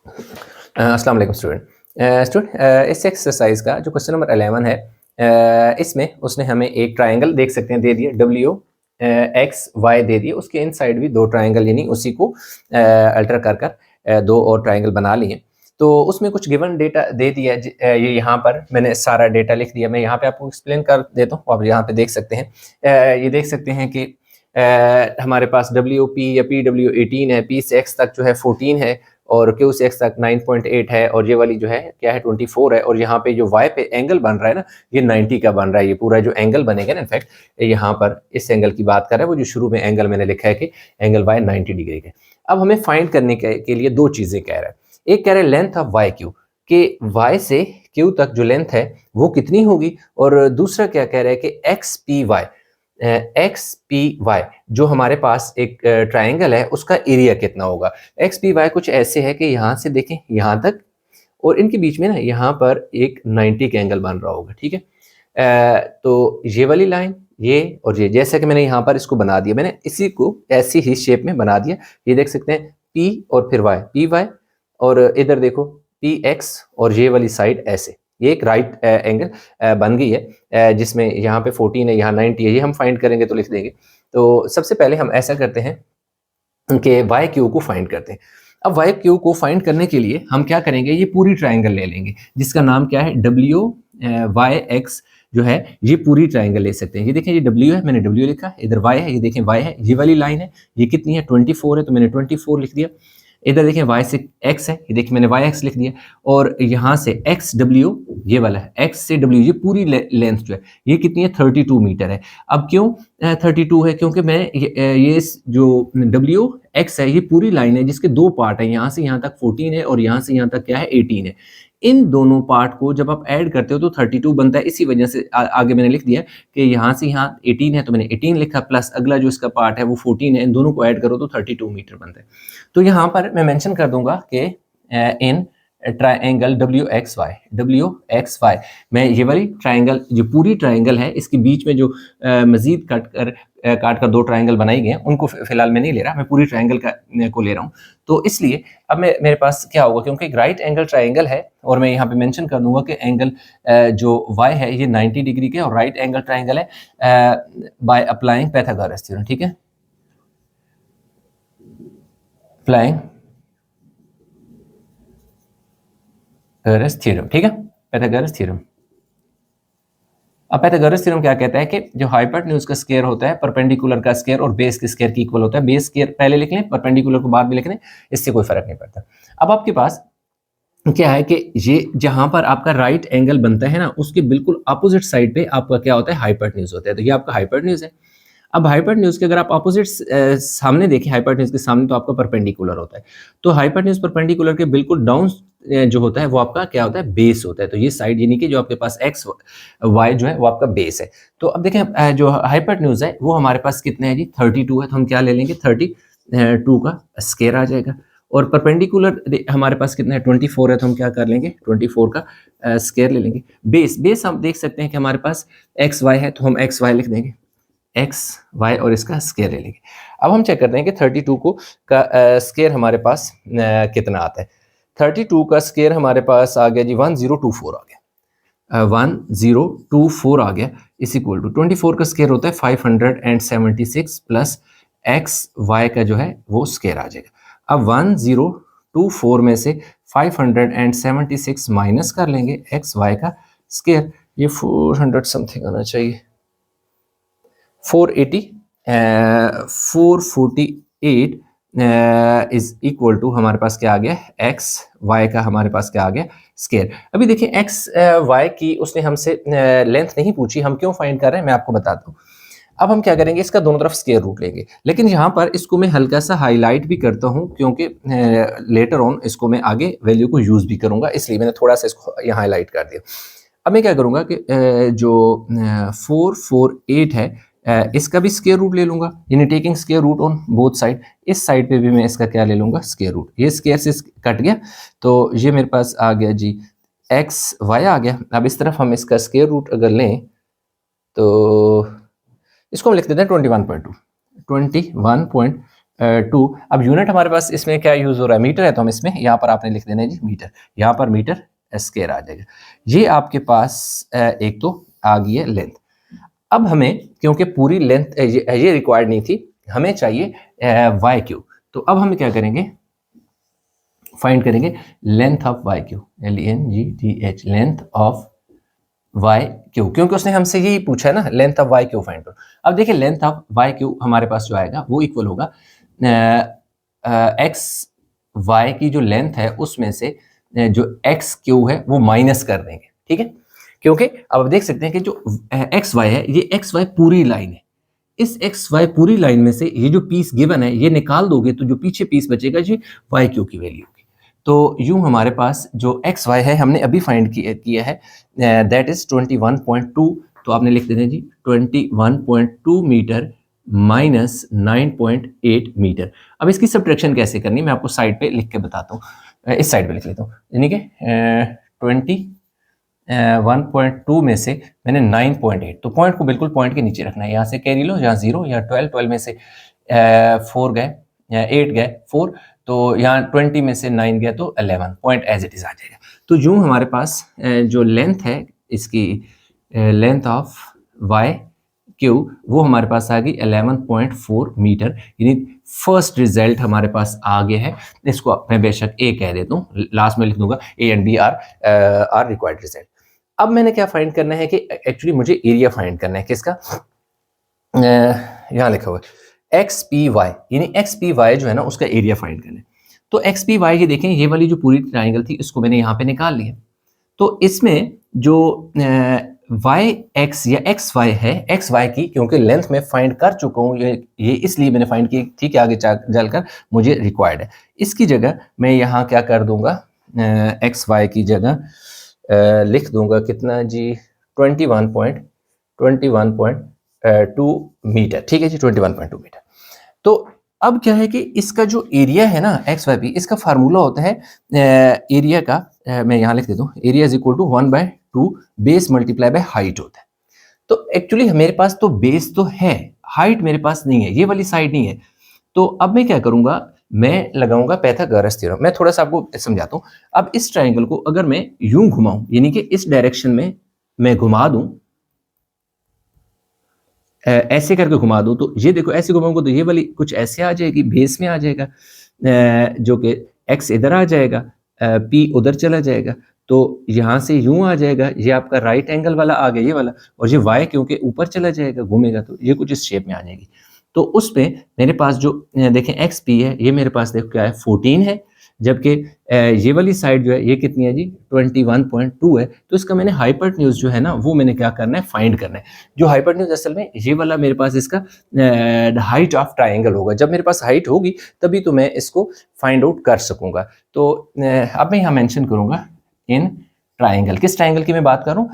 अस्सलाम वालेकुम स्टूडेंट। इस एक्सरसाइज का जो क्वेश्चन नंबर 11 है, इसमें उसने हमें एक ट्रायंगल देख सकते हैं दे दिया, डब्ल्यू एक्स वाई दे दिए, उसके इन साइड भी दो ट्रायंगल यानी उसी को अल्टर कर कर दो और ट्रायंगल बना लिए। तो उसमें कुछ गिवन डेटा दे दिया ये यहाँ पर मैंने सारा डेटा लिख दिया। मैं यहाँ पे आपको एक्सप्लेन कर देता हूँ, आप यहाँ पे देख सकते हैं। ये देख सकते हैं कि हमारे पास डब्ल्यू पी या पी डब्ल्यू 18 है, पी से एक्स तक जो है 14 है और क्यू से एक्स तक 9.8 है और ये वाली जो है क्या है 24 है। और यहाँ पे जो वाई पे एंगल बन रहा है ना, ये 90 का बन रहा है। ये पूरा जो एंगल बनेगा ना, इनफैक्ट यहाँ पर इस एंगल की बात कर रहा है, वो जो शुरू में एंगल मैंने लिखा है कि एंगल वाई 90 डिग्री का। अब हमें फाइंड करने के लिए दो चीजें कह रहा है। एक कह रहा है लेंथ ऑफ वाई क्यू, कि वाई से क्यू तक जो लेंथ है वो कितनी होगी, और दूसरा क्या कह रहा है कि X P Y, X P Y जो हमारे पास एक ट्राइंगल है उसका एरिया कितना होगा। एक्स पी वाई कुछ ऐसे है कि यहाँ से देखें यहाँ तक और इनके बीच में ना यहाँ पर एक 90 का एंगल बन रहा होगा, ठीक है। तो ये वाली लाइन, ये और ये, जैसा कि मैंने यहाँ पर इसको बना दिया, मैंने इसी को ऐसी ही शेप में बना दिया। ये देख सकते हैं पी और फिर वाई, पी वाई, और इधर देखो पी एक्स और ये वाली साइड ऐसे, ये एक राइट एंगल बन गई है, जिसमें यहाँ पे 14 है, यहाँ 90 है। ये हम फाइंड करेंगे तो लिख देंगे। तो सबसे पहले हम ऐसा करते हैं कि वाई क्यू को फाइंड करते हैं। अब वाई क्यू को फाइंड करने के लिए हम क्या करेंगे, ये पूरी ट्राइंगल ले लेंगे जिसका नाम क्या है डब्ल्यू वाई एक्स जो है, ये पूरी ट्राइंगल ले सकते हैं। ये देखें, ये डब्ल्यू है, मैंने डब्ल्यू लिखा, इधर वाई है, ये देखें वाई है, ये वाली लाइन है, ये कितनी है 24 है, तो मैंने 24 लिख दिया। इधर देखें वाई से एक्स है, ये देखिए मैंने वाई एक्स लिख दिया। और यहाँ से एक्स डब्ल्यू, ये वाला है, एक्स से डब्ल्यू, ये पूरी लेंथ जो है ये कितनी है 32 मीटर है। अब क्यों 32 है, क्योंकि मैं ये जो डब्ल्यू एक्स है ये पूरी लाइन है जिसके दो पार्ट है, यहाँ से यहाँ तक 14 है और यहाँ से यहाँ तक क्या है 18 है। इन दोनों पार्ट को जब आप ऐड करते हो तो 32 बनता है। इसी वजह से आगे मैंने लिख दिया कि यहाँ से यहाँ 18 है तो मैंने 18 लिखा, प्लस अगला जो इसका पार्ट है वो 14 है, इन दोनों को ऐड करो तो 32 मीटर बनता है। तो यहाँ पर मैं मेंशन कर दूंगा कि in triangle W X Y मैं ये वाली ट्राइंगल जो पूरी ट्राइंगल है इसके बीच में जो मजीद काट कर दो ट्राइंगल बनाई गए उनको फिलहाल मैं नहीं ले रहा, मैं पूरी ट्राइंगल को ले रहा हूँ। तो इसलिए अब मेरे पास क्या होगा, क्योंकि एक राइट एंगल ट्राइंगल है और मैं यहाँ पे मेंशन कर दूंगा कि एंगल जो y है ये 90 डिग्री के और राइट एंगल ट्राइंगल है बाय अप्लाइंग पाइथागोरस थ्योरम, ठीक है, अप्लाइंग पाइथागोरस थ्योरम, ठीक है, पाइथागोरस थ्योरम। अब पाइथागोरस थ्योरम क्या कहता है कि जो हाइपोटेन्यूज का स्क्वायर होता है परपेंडिकुलर का स्क्वायर और बेस के स्क्वायर की इक्वल होता है। बेस स्क्वायर पहले लिख लें, परपेंडिकुलर को बाद में लिख लें, इससे कोई फर्क नहीं पड़ता। अब आपके पास क्या है कि ये जहां पर आपका राइट एंगल बनता है ना, उसके बिल्कुल अपोजिट साइड पे आपका क्या होता है, हाइपोटेन्यूज होता है। तो ये आपका हाइपोटेन्यूज है। अब हाइपोटेन्यूज के अगर आप अपोजिट सामने देखें, हाइपोटेन्यूज के सामने तो आपका परपेंडिकुलर होता है। तो हाइपोटेन्यूज परपेंडिकुलर के बिल्कुल डाउन जो होता है वो आपका क्या होता है, बेस होता है। तो ये साइड यानी कि जो आपके पास एक्स वाई जो है वो आपका बेस है। तो अब देखें जो हाइपोटेन्यूज है वो हमारे पास कितने है जी, 32 है। तो हम क्या ले लेंगे, 32 का स्क्वायर आ जाएगा। और परपेंडिकुलर हमारे पास कितना है 24 है, तो हम क्या कर लेंगे 24 का स्क्वायर ले लेंगे। बेस हम देख सकते हैं कि हमारे पास एक्स वाई है, तो हम एक्स वाई लिख देंगे, एक्स वाई और इसका स्क्वायर ले लेंगे। अब हम चेक करते हैं कि 32 को का स्क्वायर हमारे पास कितना आता है। 32 का स्क्वायर हमारे पास आ गया जी 1024 आ गया, 1024 आ गया, इस इक्वल टू 24 का स्क्वायर होता है 576 प्लस एक्स वाई का जो है वो स्क्वायर आ जाएगा। अब 1024 में से 576 माइनस कर लेंगे एक्स वाई का स्क्वायर, ये 400 समथिंग आना चाहिए, 448 इज इक्वल टू हमारे पास क्या आ गया, एक्स वाई का हमारे पास क्या आ गया स्क्वायर। अभी देखिए एक्स वाई की उसने हमसे लेंथ नहीं पूछी, हम क्यों फाइंड कर रहे हैं मैं आपको बताता हूँ। अब हम क्या करेंगे, इसका दोनों तरफ स्क्वायर रूट लेंगे, लेकिन यहाँ पर इसको मैं हल्का सा हाईलाइट भी करता हूँ क्योंकि लेटर ऑन इसको मैं आगे वैल्यू को यूज भी करूंगा, इसलिए मैंने थोड़ा सा इसको यहाँ हाईलाइट कर दिया। अब मैं क्या करूंगा कि जो 448 है इसका भी स्क्वायर रूट ले लूंगा, यानी taking square root on both side. इस साइड पे भी मैं इसका क्या ले लूंगा, स्क्वायर रूट। ये स्क्वायर से कट गया तो ये मेरे पास आ गया जी एक्स वाई आ गया। अब इस तरफ हम इसका स्क्वायर रूट अगर लें तो इसको हम लिख देते हैं 21.2 2। अब यूनिट हमारे पास इसमें क्या यूज़ हो रहा है, मीटर है, तो हम इसमें यहाँ पर आपने लिख देना है जी मीटर, यहाँ पर मीटर स्क्वायर आ जाएगा। ये आपके पास एक तो आ गई है लेंथ। अब हमें क्योंकि पूरी लेंथ ये रिक्वायर्ड नहीं थी, हमें चाहिए वाई क्यू। तो अब हम क्या करेंगे, फाइंड करेंगे length of Y Q, LENGTH, length of Y Q, क्योंकि उसने हमसे यही पूछा है ना, length of Y Q find करो। अब देखिए लेंथ ऑफ वाई क्यू हमारे पास जो आएगा वो इक्वल होगा एक्स वाई की जो लेंथ है उसमें से जो एक्स क्यू है वो माइनस कर देंगे, ठीक है। क्योंकि अब आप देख सकते हैं कि जो एक्स वाई है, ये एक्स वाई पूरी लाइन है, इस एक्स वाई पूरी लाइन में से ये जो पीस गिवन है ये निकाल दोगे तो जो पीछे पीस बचेगा जी वाई क्यू की वैल्यू होगी। तो यूं हमारे पास जो एक्स वाई है हमने अभी फाइंड किया है, दैट इज 21.2। तो आपने लिख देना जी 21.2 मीटर माइनस 9.8 मीटर। अब इसकी सब्ट्रैक्शन कैसे करनी मैं आपको साइड पे लिख के बताता हूँ, इस साइड पे लिख लेता हूँ, यानी कि 1.2 में से मैंने 9.8, तो पॉइंट को बिल्कुल पॉइंट के नीचे रखना है, यहाँ से कैरी लो, यहाँ 0, यहाँ 12 में से 4 गए, 8 गए 4, तो यहाँ 20 में से 9 गया तो 11, पॉइंट एज इट इज आ जाएगा। तो यूं हमारे पास जो लेंथ है इसकी, लेंथ ऑफ वाई क्यू, वो हमारे पास आ गई 11.4 मीटर, यानी फर्स्ट रिजल्ट हमारे पास आ गया है। इसको मैं बेशक ए कह देता हूँ, लास्ट में लिख दूंगा A and B are required result. अब मैंने क्या फाइंड करना है कि एक्चुअली मुझे एरिया फाइंड करना है किसका, यहाँ लिखा हुआ है एक्स पी वाई, यानी एक्स पी वाई जो है ना उसका एरिया फाइंड करना है। तो एक्स पी वाई की देखें, ये वाली जो पूरी ट्राइंगल थी इसको मैंने यहाँ पे निकाल लिया। तो इसमें जो वाई एक्स या एक्स वाई है, एक्स वाई की क्योंकि लेंथ में फाइंड कर चुका हूँ, ये इसलिए मैंने फाइंड की थी कि आगे चलकर मुझे रिक्वायर्ड है। इसकी जगह मैं यहाँ क्या कर दूंगा, एक्स वाई की जगह लिख दूंगा कितना जी 21.2 मीटर, ठीक है जी 21.2 मीटर। तो अब क्या है कि इसका जो एरिया है ना एक्स वाई पी, इसका फार्मूला होता है एरिया का, मैं यहाँ लिख देता हूँ, area is equal to 1/2 base multiply by height होता है। तो एक्चुअली मेरे पास तो बेस तो है, हाइट मेरे पास नहीं है, ये वाली साइड नहीं है। तो अब मैं क्या करूंगा, मैं लगाऊंगा पाइथागोरस थ्योरम। मैं थोड़ा सा आपको समझाता हूँ। अब इस ट्राइंगल को अगर मैं यूं घुमाऊं, यानी कि इस डायरेक्शन में मैं घुमा दूं, ऐसे करके घुमा दूं, तो ये देखो ऐसे घुमाऊंगा तो ये वाली कुछ ऐसे आ जाएगी, बेस में आ जाएगा, जो कि एक्स इधर आ जाएगा, पी उधर चला जाएगा, तो यहाँ से यूं आ जाएगा, ये आपका राइट एंगल वाला आ गया ये वाला, और ये वाई क्योंकि ऊपर चला जाएगा घूमेगा तो ये कुछ इस शेप में आ जाएगी। तो उस पे मेरे पास जो देखें एक्स पी है, ये मेरे पास देखो क्या है 14 है, जबकि ये वाली साइड जो है ये कितनी है जी 21.2 है। तो इसका मैंने हाइपोटेन्यूज जो है ना वो मैंने क्या करना है, फाइंड करना है। जो हाइपोटेन्यूज असल में ये वाला मेरे पास इसका हाइट ऑफ ट्राइंगल होगा। जब मेरे पास हाइट होगी तभी तो मैं इसको फाइंड आउट कर सकूंगा। तो अब मैं यहाँ मेंशन करूंगा इन ट्राइंगल, किस ट्राइंगल की मैं बात कर रहा हूँ,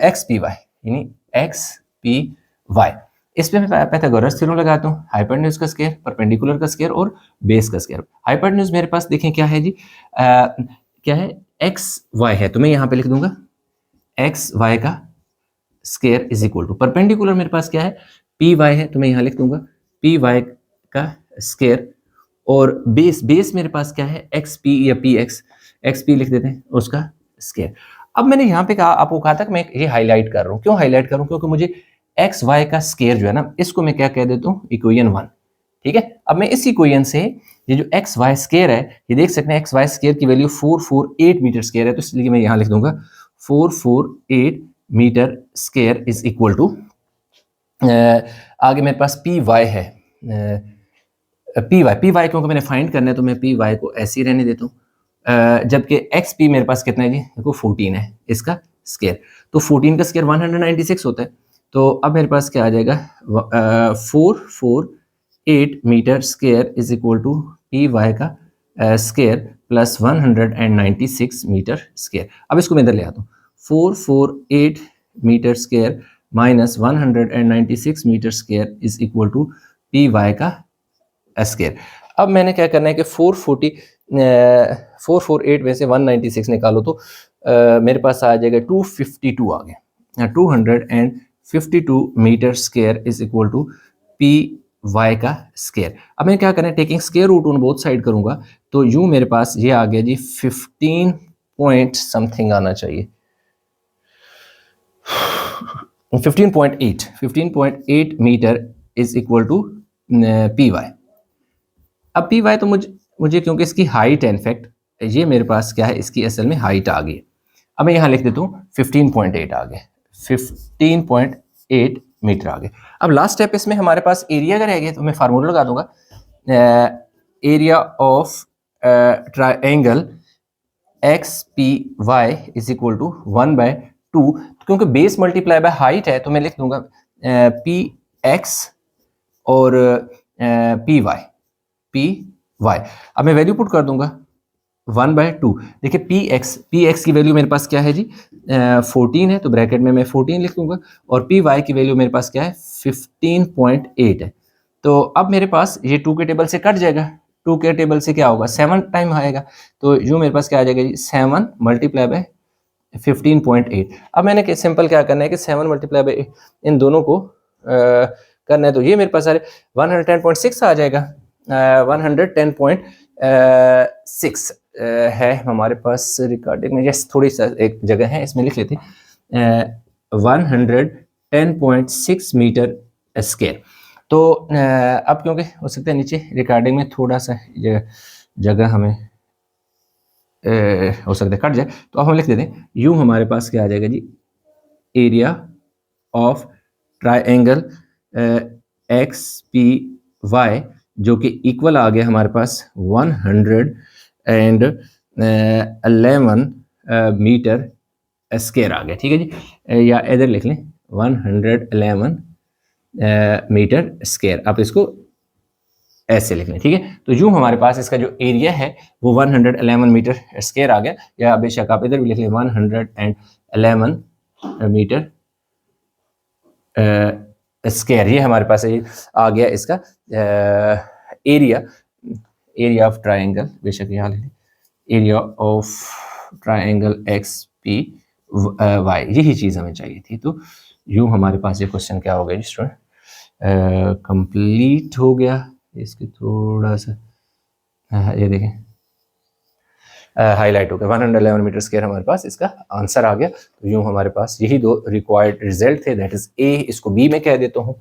एक्स पी वाई, यानी एक्स पी वाई। इस पे मैं पाइथागोरस थ्योरम लगाता हूँ, हाइपोटेन्यूज का स्क्वायर, परपेंडिकुलर का स्क्वायर और बेस का स्क्वायर। हाइपोटेन्यूज मेरे पास देखें क्या है जी, क्या है एक्स वाई है, तो मैं यहाँ पे लिख दूंगा एक्स वाई का square is equal to, perpendicular मेरे पास क्या है पी वाई है, तो मैं यहाँ लिख दूंगा पी वाई का स्क्वायर, और बेस मेरे पास क्या है एक्स पी या पी एक्स पी लिख देते हैं उसका स्क्वायर। अब मैंने यहाँ पे कहा आपको कहा था कि मैं ये हाईलाइट कर रहा हूँ, क्यों हाईलाइट कर रहा हूँ, क्योंकि मुझे एक्स वाई का स्क्वायर जो है ना इसको मैं क्या कह देता हूँ इक्वेशन 1, ठीक है। अब मैं इस इक्वेशन से ये जो एक्स वाई स्क्वायर है, ये देख सकते हैं एक्स वाई स्क्वायर की वैल्यू 448 मीटर स्क्वायर है, तो इसलिए मैं यहाँ लिख दूंगा 448 metre square is equal to, आगे मेरे पास पी वाई है, पी वाई क्योंकि मैंने फाइंड करना है तो मैं पी वाई को ऐसे ही रहने देता हूँ, जबकि एक्स पी मेरे पास कितना है जी देखो 14 है इसका स्क्वायर, तो 14 का स्क्वायर 196 होता है। तो अब मेरे पास क्या आ जाएगा 448 metre square is equal to P Y का स्क्वायर प्लस 196 मीटर स्क्वायर। अब इसको मैं इधर ले आता हूँ, 448 metre square minus 196 metre square is equal to P Y का स्क्वायर। अब मैंने क्या करना है कि 448 में से 196 निकालो तो मेरे पास आ जाएगा 252 आ गया, 252 metre square is equal to P y का स्केयर। अब मैं क्या करना है, taking square root on both side करूंगा, तो यूं मेरे पास ये आ गया जी 15 पॉइंट समथिंग आना चाहिए, 15.8 metre is equal to P Y. अब पी वाई तो मुझे क्योंकि इसकी हाइट है, इनफैक्ट ये मेरे पास क्या है, इसकी असल में हाइट आ गई। अब मैं यहाँ लिख देता हूँ 15.8 आ गए, 15.8 मीटर आ गए। अब लास्ट स्टेप इसमें हमारे पास एरिया का रह गया, तो मैं फार्मूला लगा दूंगा, area of triangle X P Y is equal to 1/2, क्योंकि बेस मल्टीप्लाई बाय हाइट है तो मैं लिख दूंगा पी एक्स और पी वाई। अब मैं वैल्यू पुट कर दूंगा 1/2। देखिए पी एक्स की वैल्यू मेरे पास क्या है जी 14 है, तो ब्रैकेट में मैं 14 लिख दूंगा, और पी वाई की वैल्यू मेरे पास क्या है 15.8 है। तो अब मेरे पास ये 2 के टेबल से कट जाएगा, 2 के टेबल से क्या होगा 7 टाइम आएगा, तो यूँ मेरे पास क्या आ जाएगा जी 7 मल्टीप्लाई बाय 15.8। अब मैंने सिंपल क्या करना है कि 7 मल्टीप्लाई बाय इन दोनों को करना है, तो ये मेरे पास सारे 110.6 आ जाएगा, 110.6 है हमारे पास रिकॉर्डिंग में, जैसे थोड़ी सा एक जगह है इसमें लिख लेते हैं 110.6 मीटर स्क्वायर। तो अब क्योंकि हो सकता है नीचे रिकॉर्डिंग में थोड़ा सा जगह हमें हो सकता है कट जाए, तो अब हम लिख देते हैं यूं हमारे पास क्या आ जाएगा जी, area of triangle X P Y जो कि इक्वल आ गया हमारे पास 111 मीटर स्क्वायर आ गया, ठीक है जी, या इधर लिख लें 111 मीटर स्क्वायर, आप इसको ऐसे लिख लें, ठीक है। तो यूं हमारे पास इसका जो एरिया है वो 111 मीटर स्क्वायर आ गया, या बेशक आप इधर भी लिख लें 111 मीटर स्क्वायर। ये हमारे पास ये आ गया इसका एरिया ऑफ ट्राइंगल, बेशक यहाँ लिख लें area of triangle X P Y, यही चीज़ हमें चाहिए थी। तो यूं हमारे पास ये क्वेश्चन क्या हो गया जी स्टूडेंट, कंप्लीट हो गया। इसके थोड़ा सा ये देखें हाईलाइट हो गया, 111 मीटर स्क्वायर हमारे पास इसका आंसर आ गया। तो यूं हमारे पास यही दो रिक्वायर्ड रिजल्ट थे, दैट इज ए, इसको बी में कह देता हूँ,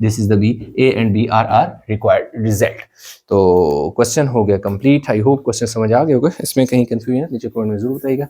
this is the B, A and B are required result. तो क्वेश्चन हो गया कंप्लीट। आई होप क्वेश्चन समझ आ गए होगा, इसमें कहीं कंफ्यूजन नीचे कमेंट में जरूर बताइएगा।